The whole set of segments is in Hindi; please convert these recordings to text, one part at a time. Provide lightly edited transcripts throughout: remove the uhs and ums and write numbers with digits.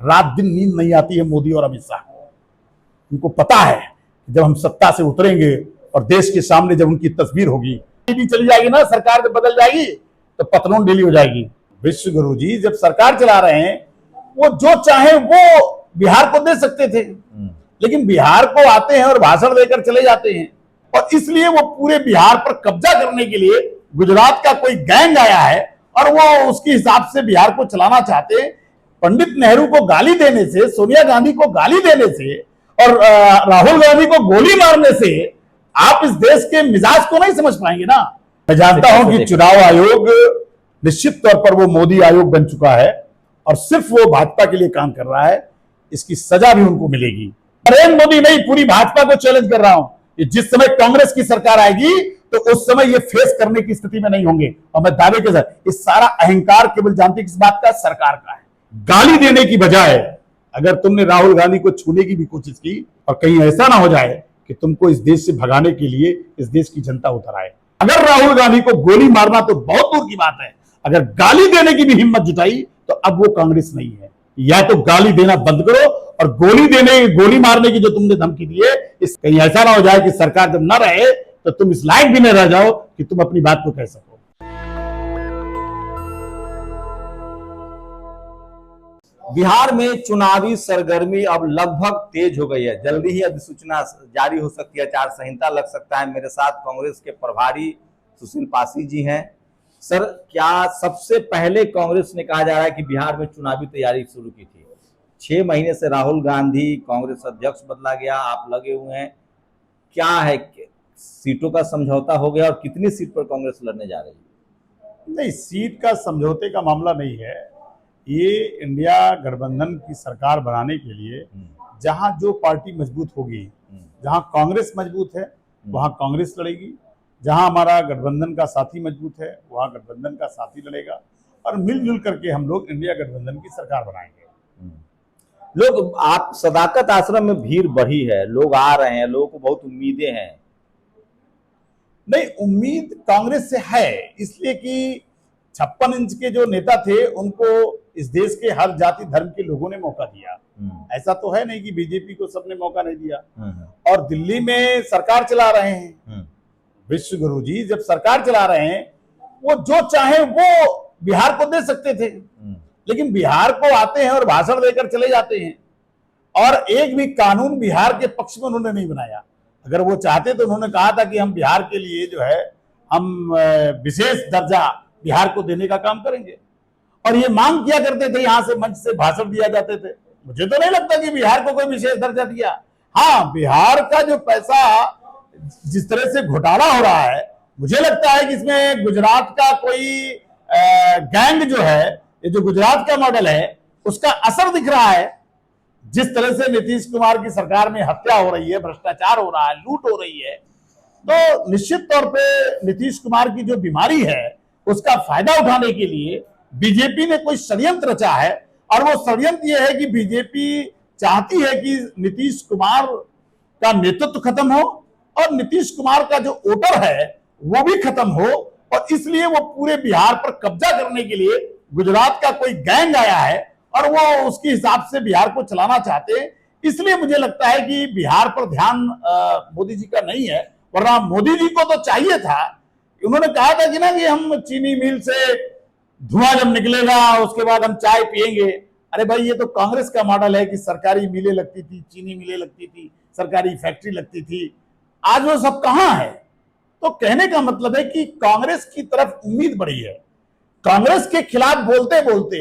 रात दिन नींद नहीं आती है मोदी और अमित शाह को। उनको पता है जब हम सत्ता से उतरेंगे और देश के सामने जब उनकी तस्वीर होगी, चली जाएगी ना, सरकार जब बदल जाएगी तो पतलों ढीली हो जाएगी। विश्व गुरु जी जब सरकार चला रहे हैं, वो जो चाहे वो बिहार को दे सकते थे, लेकिन बिहार को आते हैं और भाषण देकर चले जाते हैं। और इसलिए वो पूरे बिहार पर कब्जा करने के लिए गुजरात का कोई गैंग आया है और वो उसके हिसाब से बिहार को चलाना चाहते हैं। पंडित नेहरू को गाली देने से, सोनिया गांधी को गाली देने से और राहुल गांधी को गोली मारने से आप इस देश के मिजाज को नहीं समझ पाएंगे ना। मैं जानता हूं कि चुनाव आयोग निश्चित तौर पर वो मोदी आयोग बन चुका है और सिर्फ वो भाजपा के लिए काम कर रहा है। इसकी सजा भी उनको मिलेगी। नरेंद्र मोदी नहीं, पूरी भाजपा को चैलेंज कर रहा हूं कि जिस समय कांग्रेस की सरकार आएगी तो उस समय ये फेस करने की स्थिति में नहीं होंगे। और मैं दावे के साथ, इस सारा अहंकार केवल जानती किस बात का, सरकार का है। गाली देने की बजाय अगर तुमने राहुल गांधी को छूने की भी कोशिश की और कहीं ऐसा ना हो जाए कि तुमको इस देश से भगाने के लिए इस देश की जनता उतर आए। अगर राहुल गांधी को गोली मारना तो बहुत दूर की बात है, अगर गाली देने की भी हिम्मत जुटाई तो अब वो कांग्रेस नहीं है। या तो गाली देना बंद करो और गोली मारने की जो तुमने धमकी दी है, इस कहीं ऐसा ना हो जाए कि सरकार जब न रहे तो तुम इस लायक भी न रह जाओ कि तुम अपनी बात को कह सको। बिहार में चुनावी सरगर्मी अब लगभग तेज हो गई है। जल्दी ही अधिसूचना जारी हो सकती है, आचार संहिता लग सकता है। मेरे साथ कांग्रेस के प्रभारी सुशील पासी जी हैं। सर, क्या सबसे पहले कांग्रेस ने कहा जा रहा है कि बिहार में चुनावी तैयारी शुरू की थी? 6 महीने से राहुल गांधी कांग्रेस अध्यक्ष बदला गया, आप लगे हुए हैं। क्या है, सीटों का समझौता हो गया और कितनी सीट पर कांग्रेस लड़ने जा रही है? नहीं, सीट का समझौते का मामला नहीं है। ये इंडिया गठबंधन की सरकार बनाने के लिए जहां जो पार्टी मजबूत होगी, जहां कांग्रेस मजबूत है वहां कांग्रेस लड़ेगी, जहां हमारा गठबंधन का साथी मजबूत है वहां गठबंधन का साथी लड़ेगा और मिलजुल करके हम लोग इंडिया गठबंधन की सरकार बनाएंगे। लोग, आप सदाकत आश्रम में भीड़ बढ़ी है, लोग आ रहे हैं, लोगों को बहुत उम्मीदें हैं। नहीं, उम्मीद कांग्रेस से है, इसलिए कि 56 इंच के जो नेता थे उनको इस देश के हर जाति धर्म के लोगों ने मौका दिया। ऐसा तो है नहीं कि बीजेपी को सबने मौका नहीं दिया। और दिल्ली में सरकार चला रहे हैं विश्व गुरु जी, जब सरकार चला रहे हैं, वो जो चाहे वो बिहार को दे सकते थे, लेकिन बिहार को आते हैं और भाषण देकर चले जाते हैं और एक भी कानून बिहार के पक्ष में उन्होंने नहीं बनाया। अगर वो चाहते तो उन्होंने कहा था कि हम बिहार के लिए जो है हम विशेष दर्जा बिहार को देने का काम करेंगे और ये मांग किया करते थे, यहां से मंच से भाषण दिया जाते थे। मुझे तो नहीं लगता कि बिहार को कोई विशेष दर्जा दिया। हाँ, बिहार का जो पैसा जिस तरह से घोटाला हो रहा है, मुझे लगता है कि इसमें गुजरात का कोई गैंग जो है, ये जो गुजरात का मॉडल है उसका असर दिख रहा है। जिस तरह से नीतीश कुमार की सरकार में हत्या हो रही है, भ्रष्टाचार हो रहा है, लूट हो रही है, तो निश्चित तौर पे नीतीश कुमार की जो बीमारी है उसका फायदा उठाने के लिए बीजेपी ने कोई षड्यंत्र रचा है। और वो षड्यंत्र ये है कि बीजेपी चाहती है कि नीतीश कुमार का नेतृत्व खत्म हो और नीतीश कुमार का जो वोटर है वो भी खत्म हो, और इसलिए वो पूरे बिहार पर कब्जा करने के लिए गुजरात का कोई गैंग आया है और वो उसके हिसाब से बिहार को चलाना चाहते हैं। इसलिए मुझे लगता है कि बिहार पर ध्यान मोदी जी का नहीं है, वरना मोदी जी को तो चाहिए था। उन्होंने कहा था कि ना कि हम चीनी मिल से धुआं जब निकलेगा उसके बाद हम चाय पिएंगे। अरे भाई, ये तो कांग्रेस का मॉडल है कि सरकारी मिलें लगती थी, चीनी मिलें लगती थी, सरकारी फैक्ट्री लगती थी। आज वो सब कहां है? तो कहने का मतलब है कि कांग्रेस की तरफ उम्मीद बढ़ी है। कांग्रेस के खिलाफ बोलते बोलते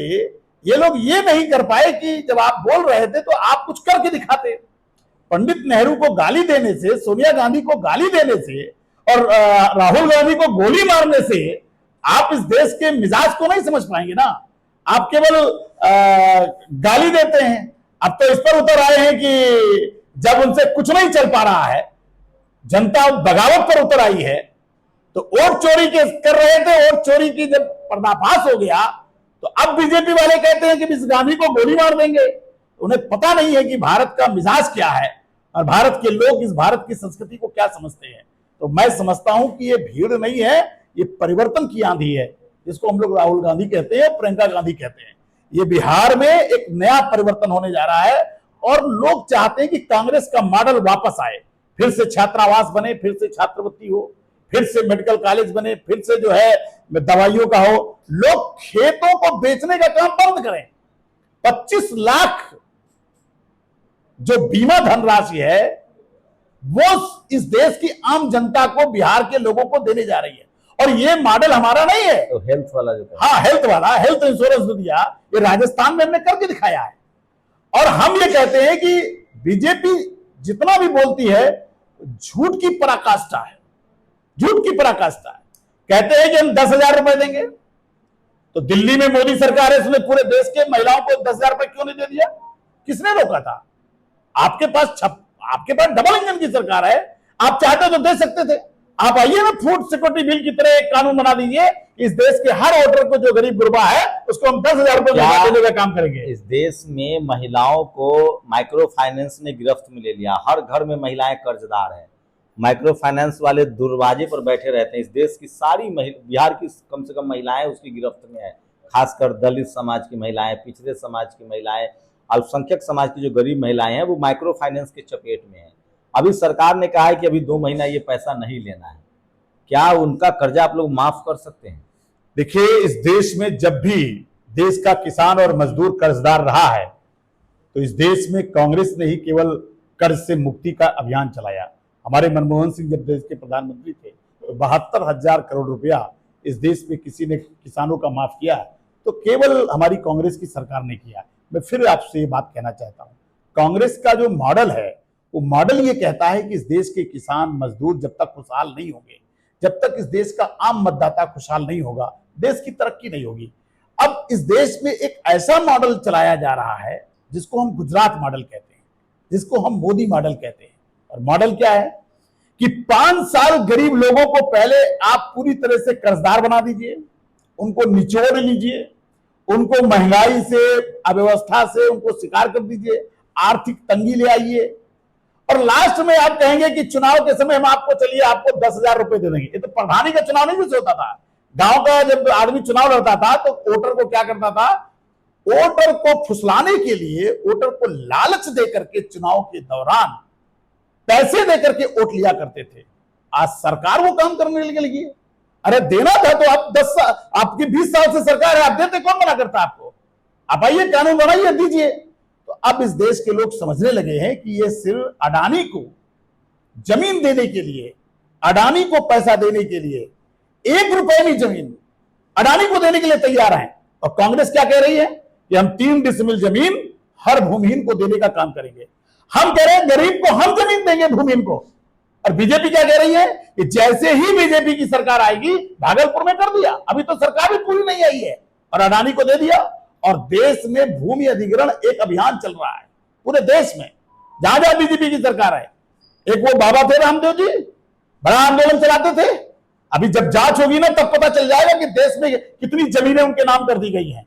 ये लोग ये नहीं कर पाए कि जब आप बोल रहे थे तो आप कुछ करके दिखाते। पंडित नेहरू को गाली देने से, सोनिया गांधी को गाली देने से और राहुल गांधी को गोली मारने से आप इस देश के मिजाज को नहीं समझ पाएंगे ना। आप केवल गाली देते हैं। अब तो इस पर उतर आए हैं कि जब उनसे कुछ नहीं चल पा रहा है, जनता बगावत पर उतर आई है, तो वोट चोरी के कर रहे थे, वोट चोरी की जब पर्दाफाश हो गया तो अब बीजेपी वाले कहते हैं कि इस गांधी को गोली मार देंगे। उन्हें पता नहीं है कि भारत का मिजाज क्या है और भारत के लोग इस भारत की संस्कृति को क्या समझते हैं। तो मैं समझता हूं कि ये भीड़ नहीं है, ये परिवर्तन की आंधी है, जिसको हम लोग राहुल गांधी कहते हैं, प्रियंका गांधी कहते हैं। ये बिहार में एक नया परिवर्तन होने जा रहा है और लोग चाहते हैं कि कांग्रेस का मॉडल वापस आए, फिर से छात्रावास बने, फिर से छात्रवृत्ति हो, फिर से मेडिकल कॉलेज बने, फिर से जो है दवाइयों का हो। लोग खेतों को बेचने का काम बंद करें। 25 लाख जो बीमा धनराशि है वो इस देश की आम जनता को, बिहार के लोगों को देने जा रही है। और ये मॉडल हमारा नहीं है, तो हेल्थ वाला जो हाँ हेल्थ वाला, हेल्थ इंश्योरेंस जो दिया, ये राजस्थान में हमने करके दिखाया है। और हम ये कहते हैं कि बीजेपी जितना भी बोलती है झूठ की पराकाष्ठा है, झूठ की पराकाष्ठा है। कहते हैं कि हम 10,000 रुपए देंगे, तो दिल्ली में मोदी सरकार है, उसने पूरे देश के महिलाओं को 10,000 रुपए क्यों नहीं दे दिया? किसने रोका था? आपके पास डबल इंजन की सरकार है, आप चाहते तो दे सकते थे। आप आइए ना, फूड सिक्योरिटी बिल की तरह एक कानून बना दीजिए, इस देश के हर वोटर को जो गरीब गुरबा है उसको हम 10,000 रुपए देने का काम करेंगे। इस देश में महिलाओं को माइक्रो फाइनेंस ने गिरफ्त में ले लिया। हर घर में महिलाएं कर्जदार हैं। माइक्रो फाइनेंस वाले दरवाजे पर बैठे रहते हैं। इस देश की सारी बिहार की कम से कम महिलाएं उसकी गिरफ्त में है। खासकर दलित समाज की महिलाएं, पिछड़े समाज की महिलाएं, अल्पसंख्यक समाज की जो गरीब महिलाएं हैं वो माइक्रो फाइनेंस के चपेट में है। अभी सरकार ने कहा है कि अभी 2 महीना ये पैसा नहीं लेना है। क्या उनका कर्जा आप लोग माफ कर सकते हैं? देखिए, इस देश में जब भी देश का किसान और मजदूर कर्जदार रहा है तो इस देश में कांग्रेस ने ही केवल कर्ज से मुक्ति का अभियान चलाया। हमारे मनमोहन सिंह जब देश के प्रधानमंत्री थे तो 72,000 करोड़ रुपया इस देश में किसी ने किसानों का माफ किया, तो केवल हमारी कांग्रेस की सरकार ने किया। मैं फिर आपसे ये बात कहना चाहता हूं, कांग्रेस का जो मॉडल है वो मॉडल ये कहता है कि इस देश के किसान मजदूर जब तक खुशहाल नहीं होंगे, जब तक इस देश का आम मतदाता खुशहाल नहीं होगा, देश की तरक्की नहीं होगी। अब इस देश में एक ऐसा मॉडल चलाया जा रहा है जिसको हम गुजरात मॉडल कहते हैं, जिसको हम मोदी मॉडल कहते हैं। और मॉडल क्या है कि 5 साल गरीब लोगों को पहले आप पूरी तरह से कर्जदार बना दीजिए, उनको निचोड़ लीजिए, उनको महंगाई से, अव्यवस्था से उनको शिकार कर दीजिए, आर्थिक तंगी ले आइए, और लास्ट में आप कहेंगे कि चुनाव के समय हम आपको, चलिए आपको 10,000 रुपए दे देंगे। ये तो प्रधानी का चुनाव नहीं कुछ होता था। गांव का जब आदमी चुनाव लड़ता था तो वोटर को क्या करता था, वोटर को फुसलाने के लिए, वोटर को लालच देकर के चुनाव के दौरान पैसे देकर के वोट लिया करते थे। आज सरकार वो काम करने लगी है। अरे देना था तो आप 10 साल, आपकी 20 साल से सरकार है, आप देते, कौन मना करता आपको? आप आइए, कानून बनाइए, दीजिए। तो अब इस देश के लोग समझने लगे हैं कि ये सिर्फ अडानी को जमीन देने के लिए, अडानी को पैसा देने के लिए, 1 रुपए भी जमीन अडानी को देने के लिए तैयार हैं। और कांग्रेस क्या कह रही है कि हम 3 डिसमिल जमीन हर भूमिहीन को देने का काम करेंगे। हम कह रहे हैं गरीब को हम जमीन देंगे, भूमिहीन को। और बीजेपी क्या कह रही है कि जैसे ही बीजेपी की सरकार आएगी, भागलपुर में कर दिया, अभी तो सरकार भी पूरी नहीं आई है, और अडानी को दे दिया। और देश में भूमि अधिग्रहण एक अभियान चल रहा है पूरे देश में, जहां जहां बीजेपी की सरकार है। एक वो बाबा थे रामदेव जी, बड़ा आंदोलन चलाते थे। अभी जब जांच होगी ना तब पता चल जाएगा कि देश में कितनी जमीनें उनके नाम कर दी गई हैं,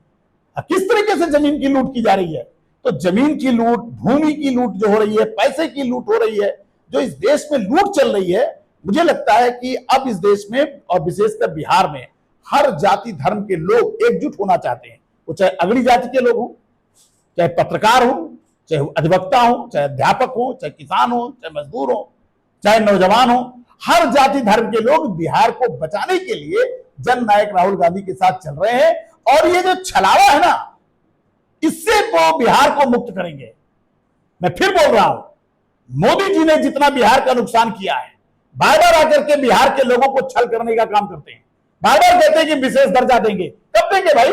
किस तरीके से जमीन की लूट की जा रही है। तो जमीन की लूट, भूमि की लूट जो हो रही है, पैसे की लूट हो रही है, जो इस देश में लूट चल रही है, मुझे लगता है कि अब इस देश में और विशेषकर बिहार में हर जाति धर्म के लोग एकजुट होना चाहते हैं। वो चाहे अगली जाति के लोग हों, चाहे पत्रकार हों, चाहे अधिवक्ता हों, चाहे अध्यापक हों, चाहे किसान हों, चाहे मजदूर हों, चाहे नौजवान हों, हर जाति धर्म के लोग बिहार को बचाने के लिए जननायक राहुल गांधी के साथ चल रहे हैं। और ये जो छलावा है ना, इससे वो बिहार को मुक्त करेंगे। मैं फिर बोल रहा हूं, मोदी जी ने जितना बिहार का नुकसान किया है, बार बार आकर के बिहार के लोगों को छल करने का काम करते हैं, बार बार कहते हैं कि विशेष दर्जा देंगे। कब देंगे भाई,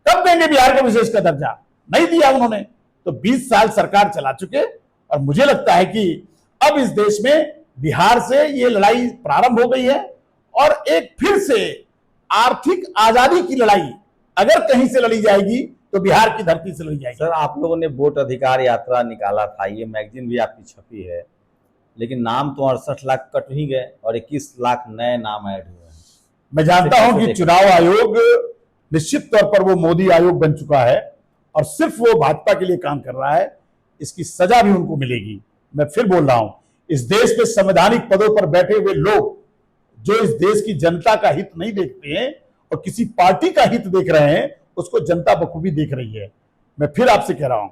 कब देंगे बिहार को विशेष का दर्जा? नहीं दिया उन्होंने। तो 20 साल सरकार चला चुके, और मुझे लगता है कि अब इस देश में बिहार से ये लड़ाई प्रारंभ हो गई है, और एक फिर से आर्थिक आजादी की लड़ाई अगर कहीं से लड़ी जाएगी तो बिहार की धरती से लड़ी जाएगी। सर, आप लोगों ने वोट अधिकार यात्रा निकाला था, ये मैगजीन भी आपकी छपी है, लेकिन नाम तो 68 लाख कट ही गए और 21 लाख नए नाम ऐड हुए हैं। मैं जानता हूं कि चुनाव आयोग निश्चित तौर पर वो मोदी आयोग बन चुका है और सिर्फ वो भाजपा के लिए काम कर रहा है। इसकी सजा भी उनको मिलेगी। मैं फिर बोल रहा हूं, इस देश में संवैधानिक पदों पर बैठे हुए लोग जो इस देश की जनता का हित नहीं देखते हैं और किसी पार्टी का हित देख रहे हैं, उसको जनता बखूबी देख रही है। मैं फिर आपसे कह रहा हूं,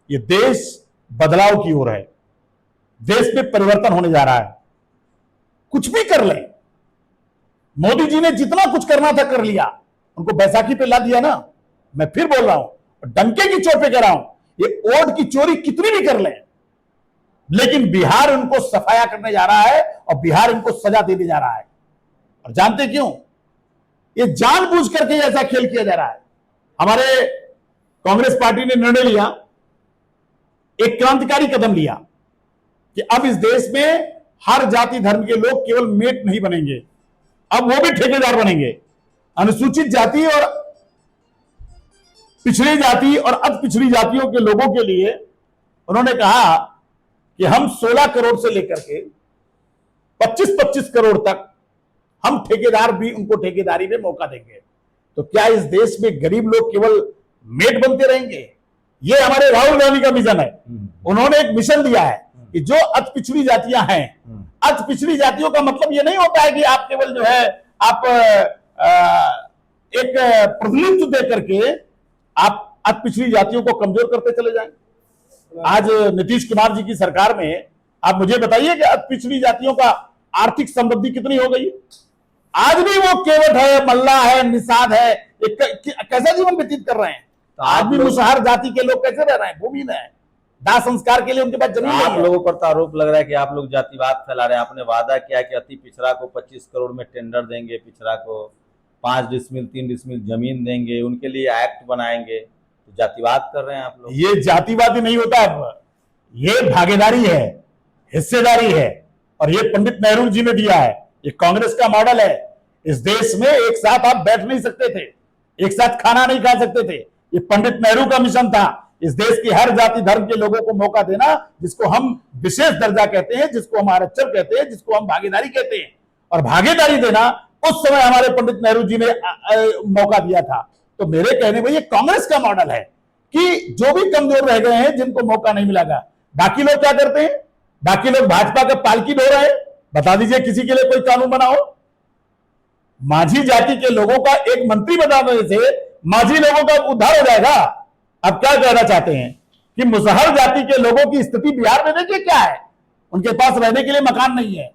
ये देश बदलाव की ओर है, देश में परिवर्तन होने जा रहा है। कुछ भी कर ले, मोदी जी ने जितना कुछ करना था कर लिया, उनको बैसाखी पे ला दिया ना। मैं फिर बोल रहा हूं, डंके की चोट पे कह रहा हूं, ये वोट की चोरी कितनी भी कर ले, लेकिन बिहार उनको सफाया करने जा रहा है और बिहार इनको सजा देने जा रहा है। और जानते क्यों? ये जानबूझ करके ऐसा खेल किया जा रहा है। हमारे कांग्रेस पार्टी ने निर्णय लिया, एक क्रांतिकारी कदम लिया कि अब इस देश में हर जाति धर्म के लोग केवल मेट नहीं बनेंगे, अब वो भी ठेकेदार बनेंगे। अनुसूचित जाति और पिछड़ी जाति और अति पिछड़ी जातियों के लोगों के लिए उन्होंने कहा कि हम 16 करोड़ से लेकर के 25-25 करोड़ तक हम ठेकेदार भी उनको ठेकेदारी में मौका देंगे। तो क्या इस देश में गरीब लोग केवल मेट बनते रहेंगे? ये हमारे राहुल गांधी का मिशन है। उन्होंने एक मिशन दिया है कि जो अति पिछड़ी जातियां हैं, अति पिछड़ी जातियों का मतलब ये नहीं होता है कि आप केवल जो है आप एक प्रतिनिधित्व दे करके आप अति पिछड़ी जातियों को कमजोर करते चले जाएं। आज नीतीश कुमार जी की सरकार में आप मुझे बताइए कि अति पिछड़ी जातियों का आर्थिक समृद्धि कितनी हो गई? आज भी वो केवट है, मल्ला है, निषाद है, कैसा जीवन व्यतीत कर रहे हैं? तो आज भी मुसहर जाति के लोग कैसे रह रहे हैं? भूमि में दाह संस्कार के लिए उनके पास जमीन नहीं है। आप लोगों पर तो आरोप लग रहा है कि आप लोग जातिवाद फैला रहे हैं। आपने वादा किया कि अति पिछड़ा को 25 करोड़ में टेंडर देंगे, पिछड़ा को 5 डिसमिल 3 डिसमिल जमीन देंगे, उनके लिए एक्ट बनाएंगे। तो जातिवाद कर रहे हैं आप लोग। ये जातिवाद नहीं होता, ये भागीदारी है, हिस्सेदारी है, और ये पंडित नेहरू जी ने दिया है। ये कांग्रेस का मॉडल है। इस देश में एक साथ आप बैठ नहीं सकते थे, एक साथ खाना नहीं खा सकते थे। ये पंडित नेहरू का मिशन था, इस देश की हर जाति धर्म के लोगों को मौका देना, जिसको हम विशेष दर्जा कहते हैं, जिसको हम आरक्षण कहते हैं, जिसको हम भागीदारी कहते हैं। और भागीदारी देना उस समय हमारे पंडित नेहरू जी ने मौका दिया था। तो मेरे कहने में ये कांग्रेस का मॉडल है कि जो भी कमजोर रह गए हैं, जिनको मौका नहीं मिलेगा। बाकी लोग क्या करते हैं? बाकी लोग भाजपा का पालकी ढो रहे हैं। बता दीजिए किसी के लिए कोई कानून बनाओ। माझी जाति के लोगों का एक मंत्री बनाने से माझी लोगों का उद्धार हो जाएगा। अब क्या कहना चाहते हैं कि मुसहर जाति के लोगों की स्थिति बिहार में देखिए क्या है, उनके पास रहने के लिए मकान नहीं है।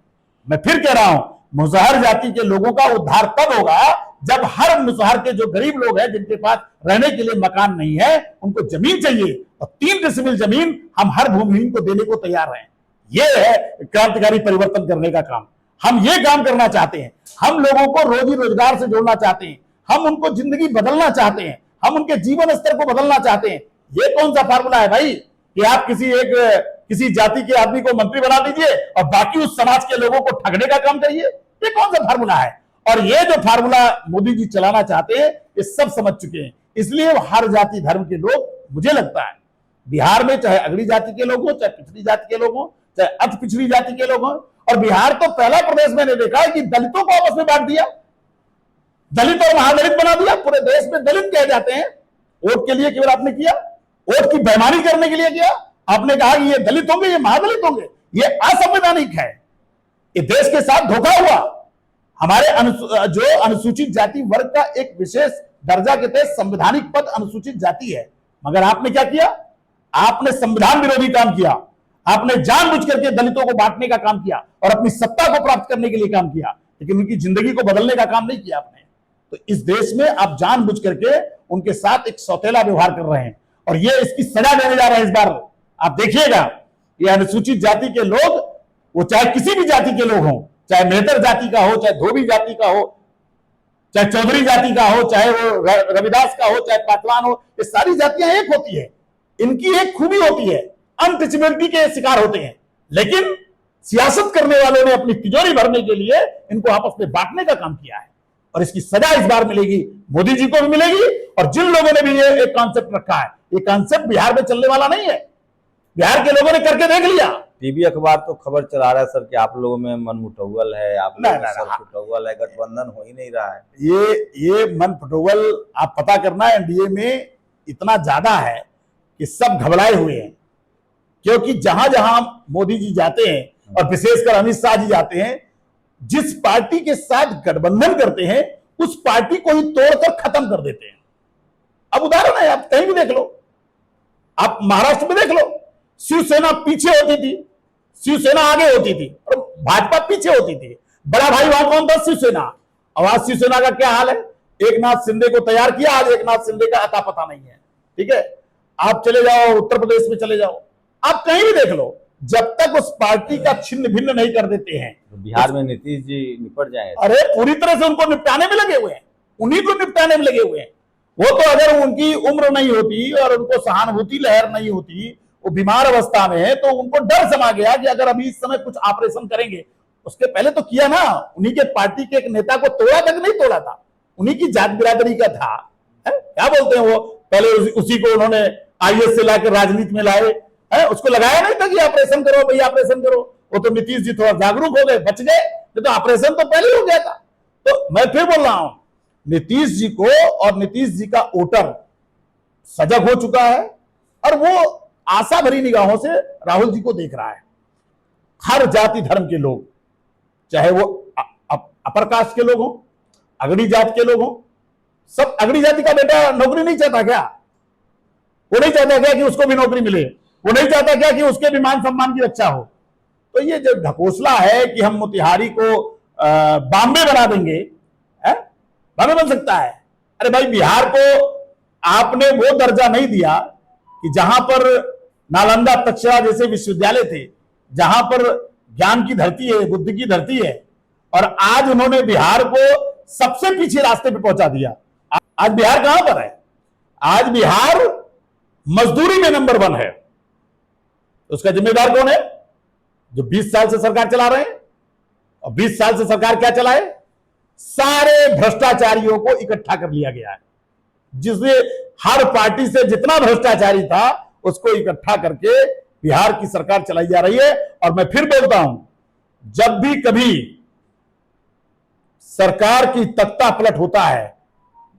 मैं फिर कह रहा हूं, मुसहर जाति के लोगों का उद्धार तब होगा जब हर मुसहर के जो गरीब लोग हैं, जिनके पास रहने के लिए मकान नहीं है, उनको जमीन चाहिए, और 3 डिसमिल जमीन हम हर भूमिहीन को देने को तैयार हैं। यह है क्रांतिकारी परिवर्तन करने का काम। हम ये काम करना चाहते हैं। हम लोगों को रोजी रोजगार से जोड़ना चाहते हैं, हम उनको जिंदगी बदलना चाहते हैं, हम उनके जीवन स्तर को बदलना चाहते हैं। ये कौन सा फार्मूला है भाई कि आप किसी जाति के आदमी को मंत्री बना दीजिए और बाकी उस समाज के लोगों को ठगने का काम करिए? ये कौन सा फार्मूला है? और ये जो फार्मूला मोदी जी चलाना चाहते हैं, ये सब समझ चुके हैं। इसलिए हर जाति धर्म के लोग, मुझे लगता है बिहार में, चाहे अगड़ी जाति के लोग हो, चाहे पिछड़ी जाति के लोग हो, चाहे अति पिछड़ी जाति के लोग हो, और बिहार तो पहला प्रदेश मैंने देखा है कि दलितों को आपस में बांट दिया, दलित और महादलित बना दिया। पूरे देश में दलित कहे जाते हैं। वोट के लिए केवल आपने किया, वोट की बेईमानी करने के लिए किया। आपने कहा कि ये दलित होंगे, ये महादलित होंगे। ये असंवैधानिक है। ये देश के साथ धोखा हुआ। हमारे जो अनुसूचित जाति वर्ग का एक विशेष दर्जा के तहत संवैधानिक पद अनुसूचित जाति है, मगर आपने क्या किया? आपने संविधान विरोधी काम किया। आपने जानबूझ करके दलितों को बांटने का काम किया और अपनी सत्ता को प्राप्त करने के लिए काम किया, लेकिन उनकी जिंदगी को बदलने का काम नहीं किया आपने। तो इस देश में आप जानबूझ करके उनके साथ एक सौतेला व्यवहार कर रहे हैं, और ये इसकी सजा देने जा रहे हैं इस बार। आप देखिएगा, ये अनुसूचित जाति के लोग, वो चाहे किसी भी जाति के लोग हों, चाहे मेहतर जाति का हो, चाहे धोबी जाति का हो, चाहे चौधरी जाति का हो, चाहे वो रविदास का हो, चाहे पासवान हो, ये सारी जातियां एक होती है। इनकी एक खूबी होती है, अनटचेबिलिटी के शिकार होते हैं। लेकिन सियासत करने वालों ने अपनी तिजोरी भरने के लिए इनको आपस में बांटने का काम किया है, और इसकी सजा इस बार मिलेगी, मोदी जी को भी मिलेगी। और जिन लोगों ने भी ये एक कॉन्सेप्ट रखा है, ये कॉन्सेप्ट बिहार में चलने वाला नहीं है। बिहार के लोगों ने करके देख लिया। टीवी अखबार तो खबर चला रहा है सर कि आप लोगों में मन मुटौवल है, आप लोगों में सर फुटौवल है, गठबंधन हो ही नहीं रहा है। ये मन फुटौवल आप पता करना, एनडीए में इतना ज्यादा है कि सब घबराए हुए हैं। क्योंकि जहां जहां मोदी जी जाते हैं और विशेषकर अमित शाह जी जाते हैं, जिस पार्टी के साथ गठबंधन करते हैं उस पार्टी को ही तोड़कर खत्म कर देते हैं। अब उदाहरण है, आप कहीं भी देख लो, आप महाराष्ट्र में देख लो, शिवसेना पीछे होती थी, शिवसेना आगे होती थी और भाजपा पीछे होती थी। बड़ा भाई वहां कौन था? शिवसेना। अब आज शिवसेना का क्या हाल है? एक नाथ शिंदे को तैयार किया, आज एक नाथ शिंदे का अता पता नहीं है। ठीक है, आप चले जाओ उत्तर प्रदेश में, चले जाओ, आप कहीं भी देख लो, जब तक उस पार्टी का छिन्न भिन्न नहीं कर देते हैं। तो बिहार में नीतीश जी निपट जाए। अरे पूरी तरह से उनको निपटाने में लगे हुए हैं, उन्हीं को निपटाने में लगे हुए हैं। वो तो अगर उनकी उम्र नहीं होती और उनको सहानुभूति लहर नहीं होती, वो बीमार अवस्था में है, तो उनको डर समा गया कि अगर अभी इस समय कुछ ऑपरेशन करेंगे। उसके पहले तो किया ना, उन्हीं के पार्टी के एक नेता को तोड़ा तक नहीं तोड़ा था, उन्हीं की जात बिरादरी का था। क्या बोलते हैं वो, पहले उसी को उन्होंने आईएएस से लाकर राजनीति में लाए, उसको लगाया नहीं था कि ऑपरेशन करो भैया, ऑपरेशन करो। वो तो नीतीश जी थोड़ा जागरूक हो गए, बच गए, तो ऑपरेशन तो पहले हो गया था। तो मैं फिर बोल रहा हूं, नीतीश जी को और नीतीश जी का वोटर सजग हो चुका है और वो आशा भरी निगाहों से राहुल जी को देख रहा है। हर जाति धर्म के लोग, चाहे वो अपर कास्ट के लोग हों, अगड़ी जात के लोग हों, सब। अगड़ी जाति का बेटा नौकरी नहीं चाहता क्या? वो नहीं चाहता क्या कि उसको भी नौकरी मिले? वो नहीं चाहता क्या कि उसके भी मान सम्मान की रक्षा हो? तो ये जो ढकोसला है कि हम मोतिहारी को बॉम्बे बना देंगे, बॉम्बे बन सकता है? अरे भाई, बिहार को आपने वो दर्जा नहीं दिया कि जहां पर नालंदा तक्षशिला जैसे विश्वविद्यालय थे, जहां पर ज्ञान की धरती है, बुद्धि की धरती है, और आज उन्होंने बिहार को सबसे पीछे रास्ते पे पहुंचा दिया। आज बिहार कहां पर है? आज बिहार मजदूरी में नंबर 1 है। उसका जिम्मेदार कौन है? जो 20 साल से सरकार चला रहे हैं। और 20 साल से सरकार क्या चलाए? सारे भ्रष्टाचारियों को इकट्ठा कर लिया गया है, जिसमें हर पार्टी से जितना भ्रष्टाचारी था उसको इकट्ठा करके बिहार की सरकार चलाई जा रही है। और मैं फिर बोलता हूं, जब भी कभी सरकार की तख्ता पलट होता है,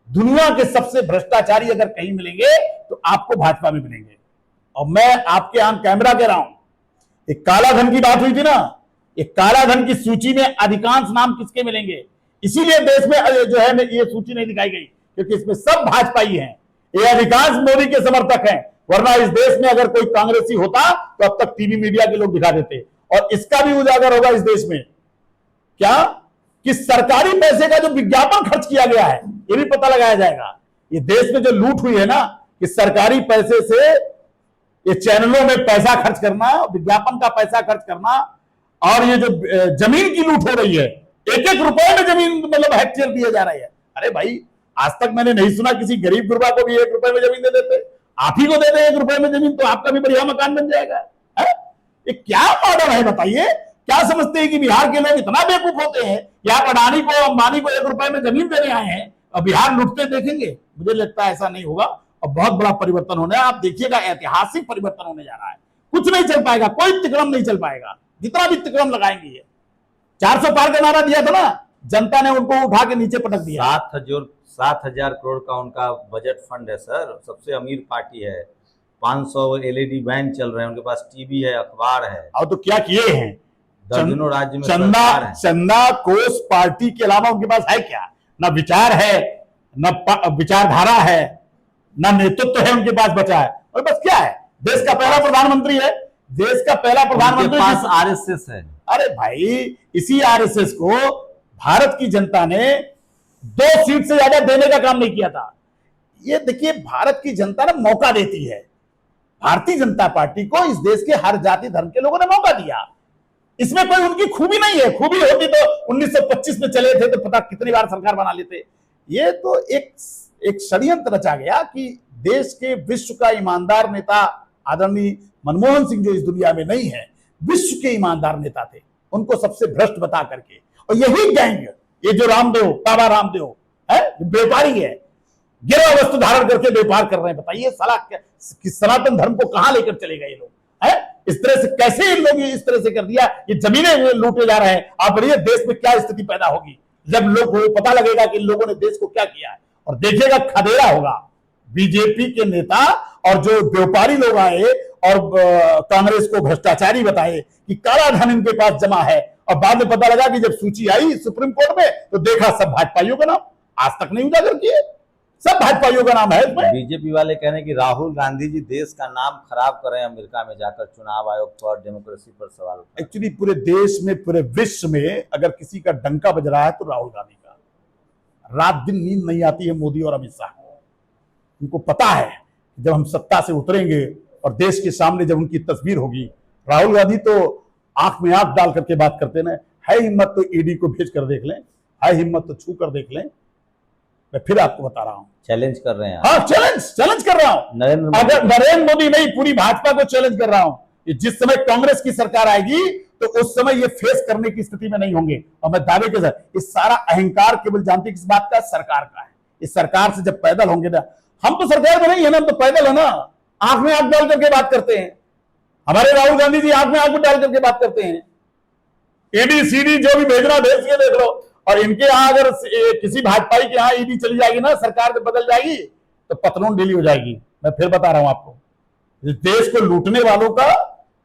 दुनिया के सबसे भ्रष्टाचारी अगर कहीं मिलेंगे तो आपको भाजपा में मिलेंगे। और मैं आपके यहां कैमरा कह रहा हूं, एक काला धन की बात हुई थी ना, एक काला धन की सूची में अधिकांश नाम किसके मिलेंगे? इसीलिए देश में जो है ये सूची नहीं दिखाई गई, क्योंकि इसमें सब भाजपाई हैं, ये अधिकांश मोदी के समर्थक हैं। वरना इस देश में अगर कोई कांग्रेसी होता तो अब तक टीवी मीडिया के लोग दिखा देते। और इसका भी उजागर होगा इस देश में, क्या कि सरकारी पैसे का जो विज्ञापन खर्च किया गया है, ये भी पता लगाया जाएगा। ये देश में जो लूट हुई है ना, कि सरकारी पैसे से ये चैनलों में पैसा खर्च करना, विज्ञापन का पैसा खर्च करना, और ये जो जमीन की लूट हो रही है, 1-1 रुपए में जमीन मतलब हेक्टेयर दिए जा रहे हैं। अरे भाई, आज तक मैंने नहीं सुना किसी गरीब गुरबा को भी 1 रुपए में जमीन दे देते। आप ही को दे दे 1 रुपए में जमीन, तो आपका भी बढ़िया मकान बन जाएगा। ये क्या मॉडल है बताइए? क्या समझते हैं कि बिहार के लोग इतना बेवकूफ होते हैं कि आप अडानी को, अंबानी को 1 रुपए में जमीन देने आए हैं और बिहार लुटते देखेंगे? मुझे लगता है ऐसा नहीं होगा और बहुत बड़ा परिवर्तन होना है। आप देखिएगा, ऐतिहासिक परिवर्तन होने जा रहा है। कुछ नहीं चल पाएगा, कोई तिक्रम नहीं चल पाएगा, जितना भी तिक्रम लगाएंगे। ये 400 पार का नारा दिया था ना, जनता ने उनको उठा के नीचे पटक दिया। 7,000 करोड़ का उनका बजट फंड है सर, सबसे अमीर पार्टी है। 500 LED वैन चल रहे हैं, उनके पास टीवी है, अखबार है। और तो क्या किए हैं? दर्जनों राज्य में सरकार है। चंदा कोष पार्टी के अलावा उनके पास है क्या? ना विचार है, ना विचारधारा है, ना नेतृत्व है उनके पास बचा है। और बस क्या है? देश का पहला प्रधानमंत्री है, देश का पहला प्रधानमंत्री, उनके पास आरएसएस है। अरे भाई, इसी आरएसएस को भारत की जनता ने 2 सीट से ज्यादा देने का काम नहीं किया था। ये देखिए, भारत की जनता ने मौका देती है। भारतीय जनता पार्टी को इस देश के हर जाति धर्म के लोगों ने मौका दिया। इसमें कोई उनकी खूबी नहीं है। खूबी होती तो 1925 में चले थे तो पता कितनी बार सरकार बना लेते। ये तो एक षड्यंत्र रचा गया कि देश के विश्व का ईमानदार नेता आदरणीय मनमोहन सिंह, जो इस दुनिया में नहीं है, विश्व के ईमानदार नेता थे, उनको सबसे भ्रष्ट बता करके। और यही गैंग, ये जो रामदेव, बाबा रामदेव है, व्यापारी है, गिरवा वस्तु धारण करके व्यापार कर रहे हैं। बताइए साला कि सनातन धर्म को कहां लेकर चले गए ये लोग? है इस तरह से कैसे इन लोग इस तरह से कर दिया? ये जमीनें लूटे जा रहे हैं। आप बढ़िए, देश में क्या स्थिति पैदा होगी जब लोग को पता लगेगा कि इन लोगों ने देश को क्या किया है। और देखिएगा, खदेड़ा होगा बीजेपी के नेता और जो व्यापारी लोग आए और कांग्रेस को भ्रष्टाचारी बताए कि काला धन इनके पास जमा है, और बाद में पता लगा कि जब सूची आई सुप्रीम कोर्ट में तो देखा सब भाजपाइयों का नाम। आज तक नहीं उजागर किए। सब भाजपाइयों का नाम है इसमें। बीजेपी वाले कह रहे हैं कि राहुल गांधी जी देश का नाम खराब कर रहे हैं, अमेरिका में जाकर चुनाव आयोग पर, डेमोक्रेसी पर सवाल उठा रहे हैं। एक्चुअली पूरे देश में, पूरे विश्व में अगर किसी का डंका बज रहा है तो राहुल गांधी का। रात दिन नींद नहीं आती है मोदी और अमित शाह को। उनको पता है जब हम सत्ता से उतरेंगे और देश के सामने जब उनकी तस्वीर होगी, राहुल गांधी तो आंख में आंख डाल करके बात करते ना, है हिम्मत तो ईडी को भेज कर देख लें, है हिम्मत तो छू कर देख लें। मैं फिर आपको बता रहा हूं, चैलेंज कर रहे हैं। हाँ, चैलेंज कर रहा हूं। नरेंद्र मोदी नहीं, पूरी भाजपा को चैलेंज कर रहा हूं कि जिस समय कांग्रेस की सरकार आएगी तो उस समय ये फेस करने की स्थिति में नहीं होंगे। और मैं दावे के साथ, इस सारा अहंकार केवल जानती किस बात का, सरकार का है। इस सरकार से जब पैदल होंगे ना, हम तो सरकार में नहीं है ना, हम तो पैदल है ना, आंख में आंख डाल करके बात करते हैं। हमारे राहुल गांधी जी आंख में आंख डाल करके बात करते हैं। ईडी सीडी जो भी भेजना भेज के देख लो। और इनके यहां अगर किसी भाजपाई के यहां ईडी चली जाएगी ना, सरकार जब बदल जाएगी तो पतलों ढीली हो जाएगी। मैं फिर बता रहा हूं आपको, इस देश को लूटने वालों का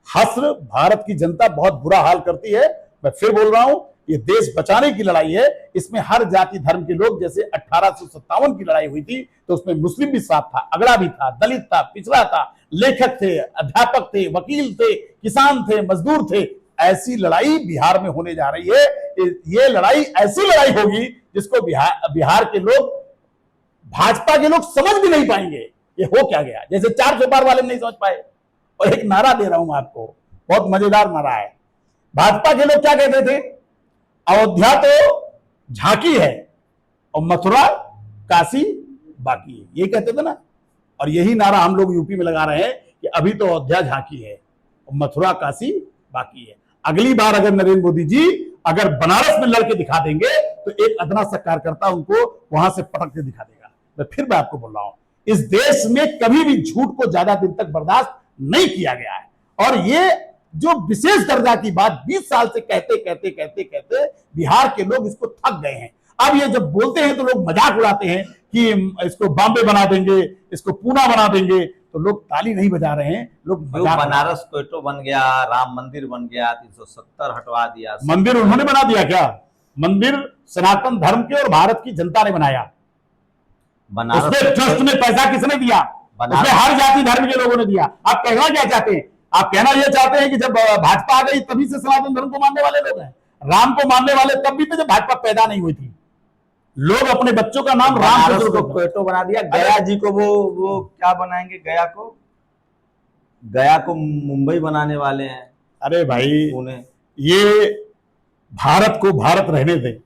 हश्र भारत की जनता बहुत बुरा हाल करती है। मैं फिर बोल रहा हूं, ये देश बचाने की लड़ाई है। इसमें हर जाति धर्म के लोग, जैसे 1857 की लड़ाई हुई थी तो उसमें मुस्लिम भी साथ था, अगड़ा भी था, दलित था, पिछड़ा था, लेखक थे, अध्यापक थे, वकील थे, किसान थे, मजदूर थे। ऐसी लड़ाई बिहार में होने जा रही है। ये लड़ाई ऐसी लड़ाई होगी जिसको बिहार के लोग, भाजपा के लोग समझ भी नहीं पाएंगे ये हो क्या गया, जैसे 400 पार वाले नहीं समझ पाए। और एक नारा दे रहा हूं आपको, बहुत मजेदार नारा है। भाजपा के लोग क्या कहते थे, अयोध्या तो झांकी है और मथुरा काशी बाकी है, ये कहते थे ना। और यही नारा हम लोग यूपी में लगा रहे हैं कि अभी तो अयोध्या झांकी है और मथुरा काशी बाकी है। अगली बार अगर नरेंद्र मोदी जी अगर बनारस में लड़के दिखा देंगे तो एक अदना सा कार्यकर्ता उनको वहां से पटक के दिखा देगा। मैं आपको बोल रहा हूं, इस देश में कभी भी झूठ को ज्यादा दिन तक बर्दाश्त नहीं किया गया है। और ये जो विशेष दर्जा की बात 20 साल से कहते बिहार के लोग इसको थक गए हैं। अब ये जब बोलते हैं तो लोग मजाक उड़ाते हैं कि इसको बॉम्बे बना देंगे, इसको पूना बना देंगे, तो लोग ताली नहीं बजा रहे हैं, लोग बनारस क्वेटो बन गया, राम मंदिर बन गया, 370 हटवा दिया। मंदिर उन्होंने बना दिया क्या? मंदिर सनातन धर्म के और भारत की जनता ने बनाया। उसमें ट्रस्ट में पैसा किसने दिया? उसमें हर जाति धर्म के लोगों ने दिया। आप कहना क्या चाहते हैं? आप कहना यह चाहते हैं कि जब भाजपा आ गई तभी से सनातन धर्म को मानने वाले लोग हैं? राम को मानने वाले तब भी थे जब भाजपा पैदा नहीं हुई थी। लोग अपने बच्चों का नाम राम को क्वेटो बना दिया। गया जी को वो क्या बनाएंगे? गया को मुंबई बनाने वाले हैं। अरे भाई, ये भारत को भारत रहने दें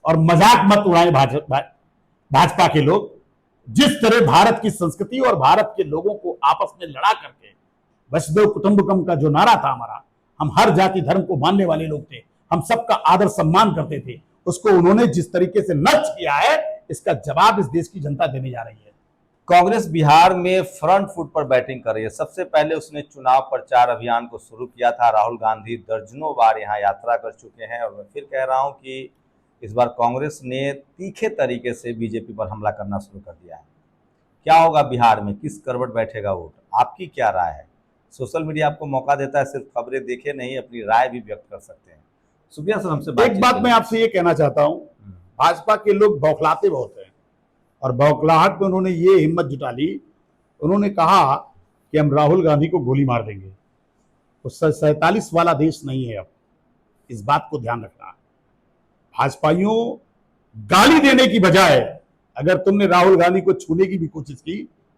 और मजाक मत उड़ाएं भाजपा के लोग। जिस तरह भारत की संस्कृति और भारत के लोगों को आपस में लड़ा करके वसुधैव कुटुंबकम का जो नारा था हमारा, हम हर जाति धर्म को मानने वाले लोग थे, हम सबका आदर सम्मान करते थे, उसको उन्होंने जिस तरीके से नष्ट किया है, इसका जवाब इस देश की जनता देने जा रही है। कांग्रेस बिहार में फ्रंट फुट पर बैटिंग कर रही है। सबसे पहले उसने चुनाव प्रचार अभियान को शुरू किया था। राहुल गांधी दर्जनों बार यहां यात्रा कर चुके हैं। और मैं फिर कह रहा हूं कि इस बार कांग्रेस ने तीखे तरीके से बीजेपी पर हमला करना शुरू कर दिया है। क्या होगा बिहार में? किस करवट बैठेगा वोट? आपकी क्या राय है? सोशल मीडिया आपको मौका देता है, सिर्फ खबरें देखे नहीं, अपनी राय भी व्यक्त कर सकते हैं। सुप्रिया सर, हमसे एक बात मैं आपसे ये कहना चाहता हूं, भाजपा के लोग बौखलाते बहुत हैं और बौखलाहट में उन्होंने ये हिम्मत जुटा ली, उन्होंने कहा कि हम राहुल गांधी को गोली मार देंगे। तो 47 वाला देश नहीं है अब, इस बात को ध्यान रखना। भाजपाइयों, गाली देने की बजाय अगर तुमने राहुल गांधी को छूने की भी कोशिश की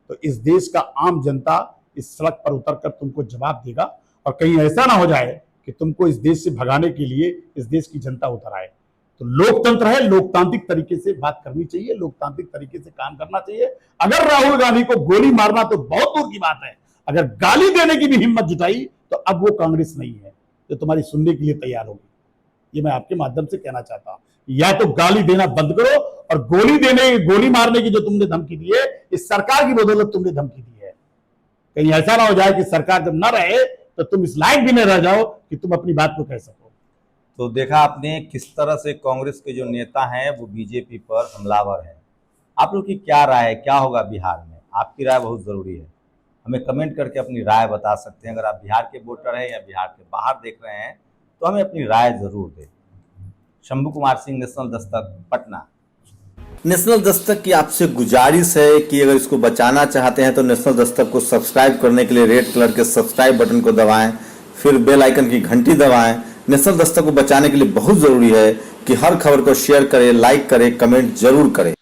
तो इस देश का आम जनता इस सड़क पर उतरकर तुमको जवाब देगा। और कहीं ऐसा ना हो जाए कि तुमको इस देश से भगाने के लिए इस देश की जनता उतर आए। तो लोकतंत्र है, लोकतांत्रिक तरीके से बात करनी चाहिए, लोकतांत्रिक तरीके से काम करना चाहिए। अगर राहुल गांधी को गोली मारना तो बहुत दूर की बात है, अगर गाली देने की भी हिम्मत जुटाई तो अब वो कांग्रेस नहीं है जो तुम्हारी सुनने के लिए तैयार होगी। ये मैं आपके माध्यम से कहना चाहता हूं, या तो गाली देना बंद करो और गोली मारने की जो तुमने धमकी दी है, इस सरकार की बदौलत तुमने धमकी दी है। कहीं ऐसा ना हो जाए कि सरकार जब न रहे तो तुम इस लायक भी न रह जाओ कि तुम अपनी बात को कह सको। तो देखा आपने किस तरह से कांग्रेस के जो नेता हैं वो बीजेपी पर हमलावर हैं। आप लोग की क्या राय है? क्या होगा बिहार में? आपकी राय बहुत जरूरी है। हमें कमेंट करके अपनी राय बता सकते हैं। अगर आप बिहार के वोटर हैं या बिहार के बाहर देख रहे हैं तो हमें अपनी राय जरूर दें। शंभू कुमार सिंह, नेशनल दस्तक, पटना। नेशनल दस्तक की आपसे गुजारिश है कि अगर इसको बचाना चाहते हैं तो नेशनल दस्तक को सब्सक्राइब करने के लिए रेड कलर के सब्सक्राइब बटन को दबाएं, फिर बेल आइकन की घंटी दबाएं। नेशनल दस्तक को बचाने के लिए बहुत जरूरी है कि हर खबर को शेयर करें, लाइक करें, कमेंट जरूर करें।